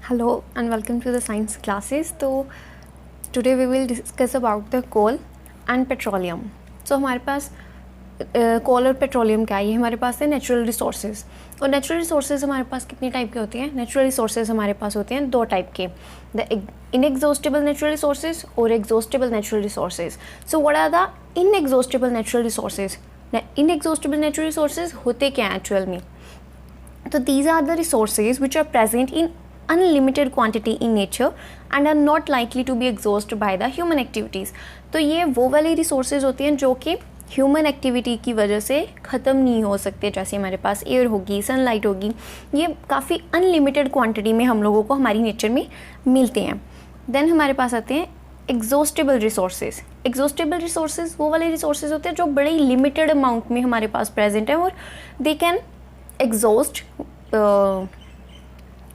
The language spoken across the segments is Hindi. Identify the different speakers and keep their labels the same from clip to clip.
Speaker 1: Hello and welcome to the science classes. तो today we will discuss about the coal and petroleum. So हमारे पास कोल और पेट्रोलियम क्या है, ये हमारे पास है नेचुरल रिसोर्सेज. और नेचुरल रिसोर्सेज हमारे पास कितनी टाइप के होते हैं? नेचुरल रिसोर्सेज हमारे पास होते हैं दो टाइप के, द इनएग्जॉस्टेबल नेचुरल रिसोर्सेज और exhaustible natural resources. So what are the inexhaustible natural resources? Inexhaustible natural resources होते क्या हैं एक्चुअल में? तो these are the resources which are present in unlimited quantity in nature and are not likely to be exhausted by the human activities. तो ये वो वाली रिसोर्सेज होती हैं जो कि ह्यूमन एक्टिविटी की वजह से ख़त्म नहीं हो सकते. जैसे हमारे पास एयर होगी, सनलाइट होगी, ये काफ़ी अनलिमिटेड क्वांटिटी में हम लोगों को हमारी नेचर में मिलते हैं. देन हमारे पास आते हैं एग्जॉस्टेबल रिसोर्सेज. एग्जॉस्टेबल रिसोर्सेज वो वाले रिसोर्सेज होते हैं जो बड़े लिमिटेड अमाउंट में हमारे पास प्रेजेंट हैं और they can exhaust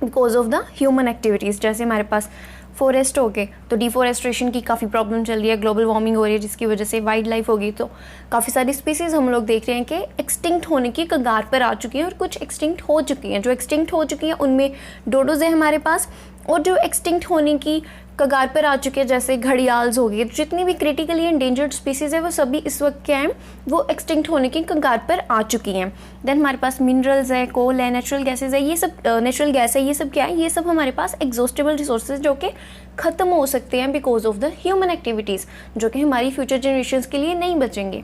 Speaker 1: because of the human activities. जैसे हमारे पास फॉरेस्ट हो गए तो डिफॉरेस्ट्रेशन की काफ़ी प्रॉब्लम चल रही है, ग्लोबल वार्मिंग हो रही है जिसकी वजह से वाइल्ड लाइफ होगी. तो काफ़ी सारी स्पीसीज़ हम लोग देख रहे हैं कि एक्सटिंक्ट होने की कगार पर आ चुकी हैं और कुछ एक्सटिंक्ट हो चुकी हैं. जो एक्सटिंक्ट हो चुकी हैं उनमें डोडोज है हमारे पास, और जो एक्सटिंक्ट होने की कगार पर आ चुके हैं जैसे घड़ियाल्स हो गए, जितनी भी क्रिटिकली एंडेंजर्ड स्पीसीज़ है वो सभी इस वक्त क्या हैं, वो एक्सटिंक्ट होने की कगार पर आ चुकी हैं. देन हमारे पास मिनरल्स है, कोल है, नेचुरल गैसेज है, ये सब नेचुरल गैस है, ये सब क्या है, ये सब हमारे पास एग्जॉस्टेबल रिसोर्सेज जो कि ख़त्म हो सकते हैं because of the human activities, जो कि हमारी फ्यूचर जनरेशन्स के लिए नहीं बचेंगे.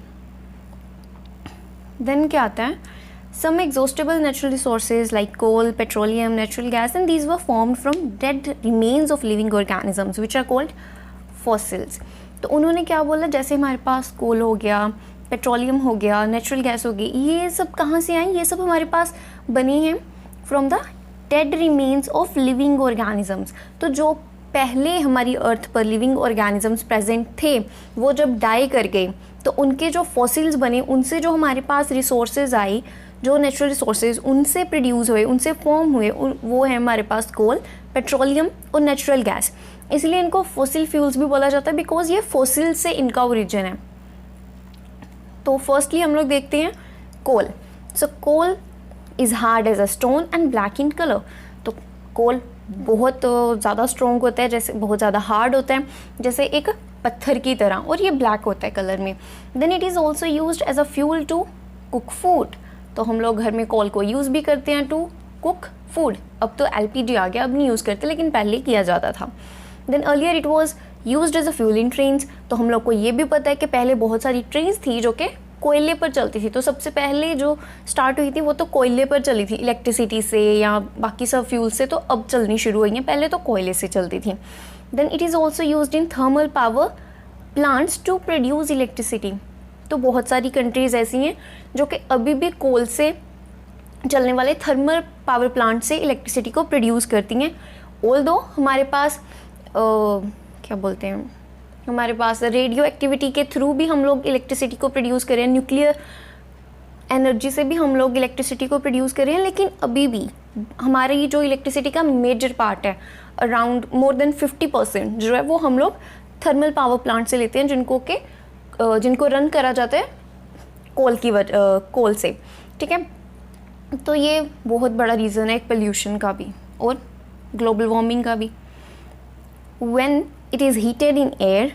Speaker 1: देन क्या आता है, some exhaustible natural resources like coal, petroleum, natural gas, and these were formed from dead remains of living organisms which are called fossils. तो उन्होंने क्या बोला, जैसे हमारे पास कोल हो गया, पेट्रोलियम हो गया, नेचुरल गैस हो गई, ये सब कहाँ से आई? ये सब हमारे पास बनी हैं from the dead remains of living organisms. तो जो पहले हमारी अर्थ पर लिविंग ऑर्गेनिजम्स प्रेजेंट थे वो जब डाई कर गए तो उनके जो फॉसिल्स बने, उनसे जो हमारे पास रिसोर्सेज आई, जो नेचुरल रिसोर्सेज उनसे प्रोड्यूस हुए, उनसे फॉर्म हुए, वो है हमारे पास कोल, पेट्रोलियम और नेचुरल गैस. इसलिए इनको फॉसिल फ्यूल्स भी बोला जाता है बिकॉज ये फॉसिल से इनका ओरिजिन है. तो फर्स्टली हम लोग देखते हैं coal. So coal is hard as a stone and black in colour. तो कोल बहुत ज़्यादा स्ट्रॉन्ग होता है, जैसे बहुत ज़्यादा हार्ड होता है जैसे एक पत्थर की तरह, और ये ब्लैक होता है कलर में. Then it is also used as a fuel to cook food. तो हम लोग घर में कोल को यूज़ भी करते हैं टू कुक फूड. अब तो LPG आ गया, अब नहीं यूज़ करते, लेकिन पहले किया जाता था. Then earlier it was used as a fuel in trains. तो हम लोग को ये भी पता है कि पहले बहुत सारी ट्रेन्स थी जो कि कोयले पर चलती थी. तो सबसे पहले जो स्टार्ट हुई थी वो तो कोयले पर चली थी, इलेक्ट्रिसिटी से या बाकी सब फ्यूल से तो अब चलनी शुरू हुई हैं, पहले तो कोयले से चलती थी. Then it is also used in thermal power plants to produce electricity. तो बहुत सारी कंट्रीज़ ऐसी हैं जो कि अभी भी कोल से चलने वाले थर्मल पावर प्लांट से इलेक्ट्रिसिटी को प्रोड्यूस करती हैं. ऑल्दो हमारे पास क्या बोलते हैं, हमारे पास रेडियो एक्टिविटी के थ्रू भी हम लोग इलेक्ट्रिसिटी को प्रोड्यूस करें, न्यूक्लियर एनर्जी से भी हम लोग इलेक्ट्रिसिटी को प्रोड्यूस करें, लेकिन अभी भी हमारी जो इलेक्ट्रिसिटी का मेजर पार्ट है, अराउंड मोर देन 50% जो है वो हम लोग थर्मल पावर प्लांट से लेते हैं, जिनको रन करा जाता है कोल से. ठीक है, तो ये बहुत बड़ा रीज़न है पोल्यूशन का भी और ग्लोबल वार्मिंग का भी. When it is heated in air,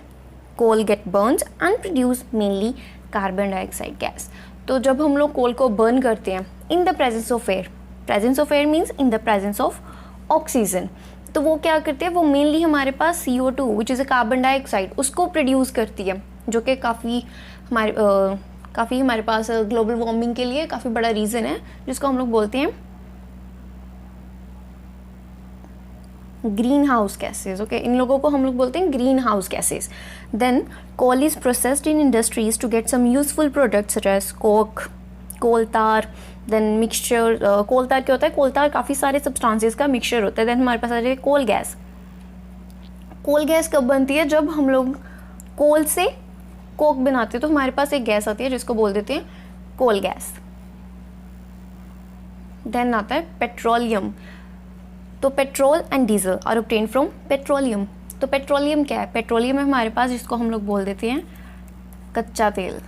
Speaker 1: coal get burns and produce mainly carbon dioxide gas. तो जब हम लोग कोल को बर्न करते हैं in the presence of air means in the presence of oxygen, तो वो क्या करते हैं, वो मेनली हमारे पास CO2 which is a carbon dioxide, उसको प्रोड्यूस करती है, जो कि काफ़ी हमारे पास ग्लोबल वार्मिंग के लिए काफ़ी बड़ा रीज़न है, जिसको हम लोग बोलते हैं ग्रीन हाउस गैसेज. ओके, इन लोगों को हम लोग बोलते हैं greenhouse gases. Then coal is processed in industries to get some useful products such as coke, coal tar, then mixture. कोल तार क्या होता है, कोल तार काफ़ी सारे सब्सटेंसेस का मिक्सचर होता है. देन हमारे पास आ जाए कोल गैस. कोल गैस कब बनती है, जब हम लोग कोल से कोक बनाते हैं तो हमारे पास एक गैस आती है जिसको बोल देते हैं कोल गैस. देन आता है पेट्रोलियम. तो petrol and diesel are obtain from petroleum. तो पेट्रोलियम क्या है, पेट्रोलियम है हमारे पास जिसको हम लोग बोल देते हैं कच्चा तेल.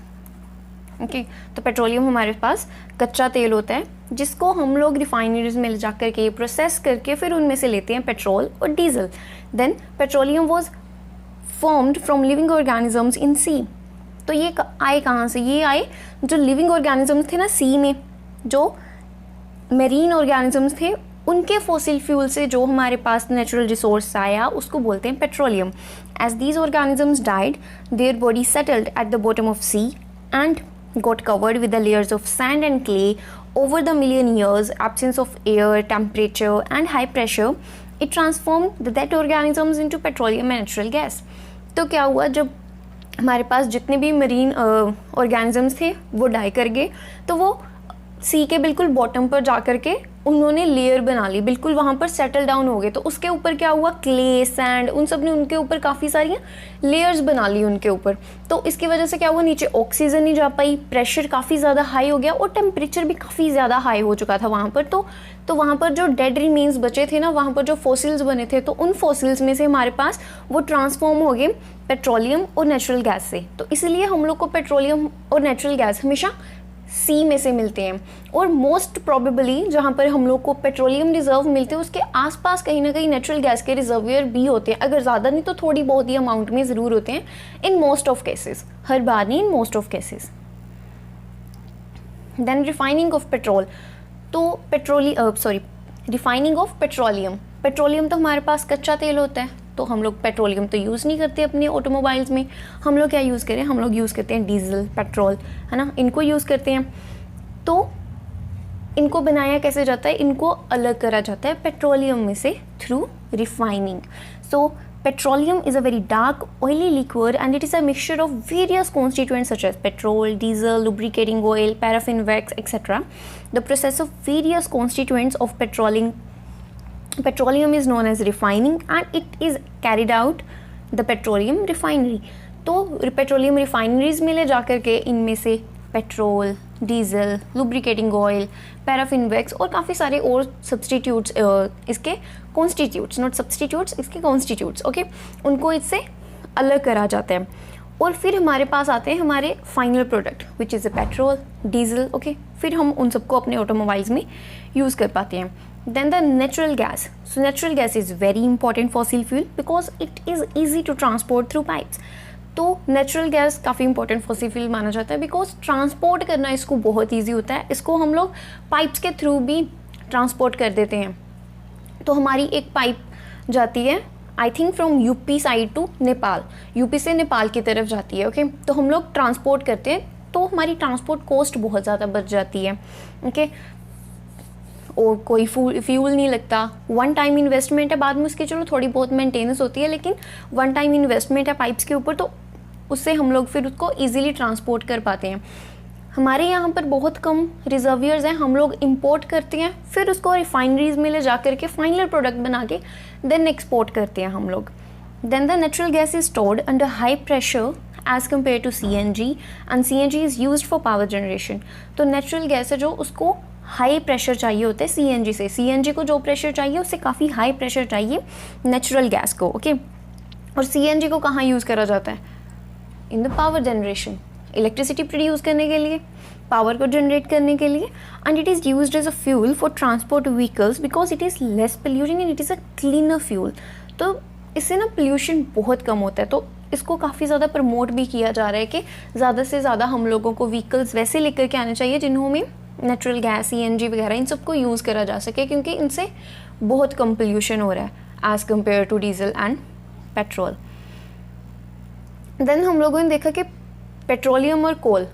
Speaker 1: ओके, तो पेट्रोलियम हमारे पास कच्चा तेल होता है जिसको हम लोग रिफाइनरीज में ले जा करके प्रोसेस करके फिर उनमें से लेते हैं पेट्रोल और diesel. Then petroleum was formed from living organisms in sea. तो ये आए कहाँ से? ये आए जो लिविंग ऑर्गेनिजम्स थे ना सी में, जो मेरीन ऑर्गेनिजम्स थे, उनके फॉसिल फ्यूल से जो हमारे पास नेचुरल रिसोर्स आया उसको बोलते हैं petroleum. As these organisms died their body settled at the bottom of sea and got covered with the layers of sand and clay over the million years, absence of air, temperature and high pressure, it transformed the dead organisms into petroleum and natural gas। तो क्या हुआ, जब हमारे पास जितने भी मरीन ऑर्गेनिजम्स थे वो डाई कर गए, तो वो सी के बिल्कुल बॉटम पर जा कर के उन्होंने लेयर बना ली, बिल्कुल वहाँ पर सेटल डाउन हो गए। तो उसके ऊपर क्या हुआ, क्ले, सैंड, उन सब ने उनके ऊपर काफ़ी सारी लेयर्स बना ली उनके ऊपर। तो इसकी वजह से क्या हुआ, नीचे ऑक्सीजन नहीं जा पाई, प्रेशर काफ़ी ज़्यादा हाई हो गया और टेम्परेचर भी काफ़ी ज़्यादा हाई हो चुका था वहाँ पर। तो वहाँ पर जो डेड रिमेन्स बचे थे ना, वहाँ पर जो फॉसिल्स बने थे, तो उन फॉसिल्स में से हमारे पास वो ट्रांसफॉर्म हो गए पेट्रोलियम और नेचुरल गैस से। तो इसलिए हम लोग को पेट्रोलियम और नेचुरल गैस हमेशा सी में से मिलते हैं। और मोस्ट प्रोबेबली जहाँ पर हम लोग को पेट्रोलियम रिजर्व मिलते हैं उसके आसपास कहीं ना कहीं नेचुरल गैस के रिजर्वियर भी होते हैं, अगर ज़्यादा नहीं तो थोड़ी बहुत ही अमाउंट में ज़रूर होते हैं, इन मोस्ट ऑफ केसेस, हर बार नहीं, in most of cases. Then refining of petrol, तो रिफाइनिंग ऑफ पेट्रोलियम। पेट्रोलियम तो हमारे पास कच्चा तेल होता है, तो हम लोग पेट्रोलियम तो यूज़ नहीं करते अपने ऑटोमोबाइल्स में। हम लोग क्या यूज़ करें, हम लोग यूज़ करते हैं डीजल, पेट्रोल, है ना, इनको यूज़ करते हैं। तो इनको बनाया कैसे जाता है, इनको अलग करा जाता है पेट्रोलियम में से through refining. So petroleum is a very dark oily liquid and it is a mixture of various constituents such as petrol, diesel, lubricating oil, paraffin wax, etc. The process of various constituents of petroleum is known as refining and it is carried out the petroleum refinery। तो पेट्रोलियम रिफाइनरीज में ले जाकर के इनमें से petrol, diesel, lubricating oil, paraffin wax और काफ़ी सारे और सब्सटीट्यूट्स, इसके कॉन्स्टिट्यूट्स, नॉट सब्सटीट्यूट्स, इसके कॉन्स्टिट्यूट्स, ओके, उनको इससे अलग करा जाता है। और फिर हमारे पास आते हैं हमारे final product which is a petrol, diesel, okay, फिर हम उन सबको अपने ऑटोमोबाइल्स में यूज़ कर पाते हैं। Then the natural gas. So natural gas is very important fossil fuel because it is easy to transport through pipes. तो नेचुरल गैस काफ़ी इंपॉर्टेंट फॉसिल फ्यूल माना जाता है बिकॉज ट्रांसपोर्ट करना इसको बहुत ईजी होता है। इसको हम लोग पाइप्स के थ्रू भी ट्रांसपोर्ट कर देते हैं। तो हमारी एक पाइप जाती है I think from UP side to Nepal, UP से नेपाल की तरफ जाती है, ओके। तो हम लोग ट्रांसपोर्ट करते हैं तो हमारी ट्रांसपोर्ट कॉस्ट बहुत ज़्यादा बच जाती है, ओके। और कोई फ्यूल नहीं लगता, वन टाइम इन्वेस्टमेंट है, बाद में उसकी चलो थोड़ी बहुत मेंटेनेंस होती है, लेकिन वन टाइम इन्वेस्टमेंट है पाइप्स के ऊपर, तो उससे हम लोग फिर उसको इजीली ट्रांसपोर्ट कर पाते हैं। हमारे यहाँ पर बहुत कम रिजर्वियर्स हैं, हम लोग इंपोर्ट करते हैं, फिर उसको रिफाइनरीज में ले जा करके फाइनल प्रोडक्ट बना के देन एक्सपोर्ट करते हैं हम लोग। Then the natural gas is stored under high pressure as compare to CNG and CNG is used for power generation. तो नेचुरल गैस है जो उसको हाई प्रेशर चाहिए होता है CNG से, CNG को जो प्रेशर चाहिए उससे काफ़ी हाई प्रेशर चाहिए नेचुरल गैस को, ओके। और CNG को कहाँ यूज़ करा जाता है, in the power generation, electricity produce करने के लिए, पावर को जनरेट करने के लिए। And it is used as a fuel for transport vehicles because it is less polluting and it is a cleaner fuel. तो इससे ना पोल्यूशन बहुत कम होता है। तो इसको काफ़ी ज़्यादा प्रमोट भी किया जा रहा है कि ज़्यादा से ज़्यादा हम लोगों को व्हीकल्स वैसे लेकर के आने चाहिए जिन्होंने नेचुरल गैस, CNG वगैरह इन सबको यूज़ करा जा सके, क्योंकि इनसे बहुत कम पोल्यूशन हो रहा है as compare to diesel and petrol. Then हम लोगों ने देखा कि पेट्रोलियम और कोल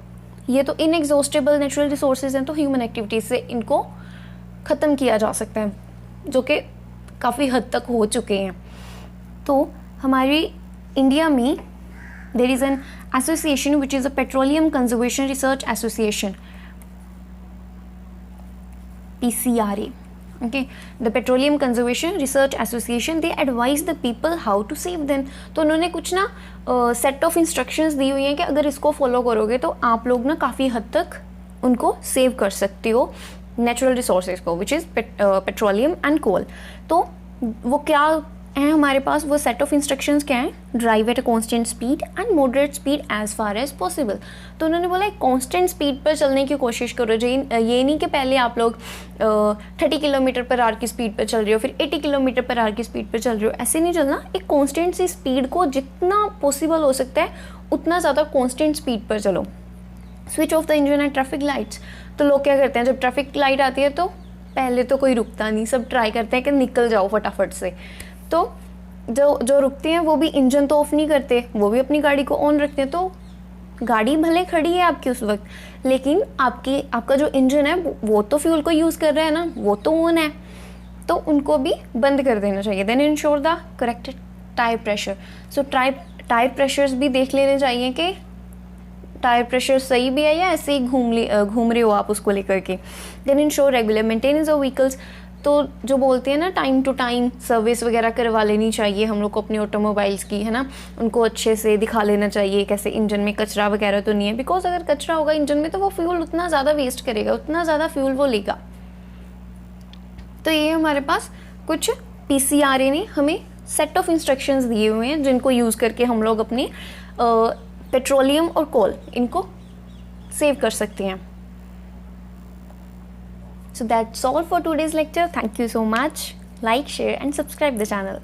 Speaker 1: ये तो इनएग्जॉस्टेबल नेचुरल रिसोर्सेज हैं, तो ह्यूमन एक्टिविटीज़ से इनको ख़त्म किया जा सकता है, जो कि काफ़ी हद तक हो चुके हैं। तो हमारी इंडिया में there is an association which is a petroleum conservation research association, PCRA, okay, the Petroleum Conservation Research Association, they advise the people how to save them। तो उन्होंने कुछ ना सेट ऑफ इंस्ट्रक्शंस दी हुई हैं कि अगर इसको फॉलो करोगे तो आप लोग ना काफ़ी हद तक उनको सेव कर सकते हो नेचुरल रिसोर्सेज को, which is petroleum and coal. तो वो क्या हैं हमारे पास वो सेट ऑफ इंस्ट्रक्शंस क्या हैं, drive at a constant speed and moderate speed as far as possible. तो उन्होंने बोला एक कांस्टेंट स्पीड पर चलने की कोशिश करो, ये नहीं कि पहले आप लोग 30 किलोमीटर पर आवर की स्पीड पर चल रहे हो फिर 80 किलोमीटर पर आवर की स्पीड पर चल रहे हो, ऐसे नहीं चलना। एक कांस्टेंट सी स्पीड को जितना पॉसिबल हो सकता है उतना ज़्यादा कांस्टेंट स्पीड पर चलो। Switch off the engine at traffic lights. तो लोग क्या करते हैं, जब ट्रैफिक लाइट आती है तो पहले तो कोई रुकता नहीं, सब ट्राई करते हैं कि निकल जाओ फटाफट से। तो जो रुकते हैं वो भी इंजन तो ऑफ नहीं करते, वो भी अपनी गाड़ी को ऑन रखते हैं। तो गाड़ी भले खड़ी है आपकी उस वक्त, लेकिन आपका जो इंजन है वो तो फ्यूल को यूज़ कर रहा है ना, वो तो ऑन है, तो उनको भी बंद कर देना चाहिए। Then ensure the correct tyre pressure. So tyre pressures भी देख लेने चाहिए कि टायर प्रेशर सही भी है या ऐसे ही घूम रहे हो आप उसको लेकर के। Then ensure regular maintenance of vehicles. तो जो बोलते हैं ना टाइम टू टाइम सर्विस वगैरह करवा लेनी चाहिए हम लोग को अपने ऑटोमोबाइल्स की, है ना। उनको अच्छे से दिखा लेना चाहिए कैसे इंजन में कचरा वगैरह तो नहीं है, बिकॉज अगर कचरा होगा इंजन में तो वो फ्यूल उतना ज़्यादा वेस्ट करेगा, उतना ज़्यादा फ्यूल वो लेगा। तो ये हमारे पास कुछ PCRA ने हमें सेट ऑफ इंस्ट्रक्शंस दिए हुए हैं जिनको यूज़ करके हम लोग अपने पेट्रोलियम और कोल इनको सेव कर सकते हैं। So that's all for today's lecture. Thank you so much. Like, share and subscribe the channel.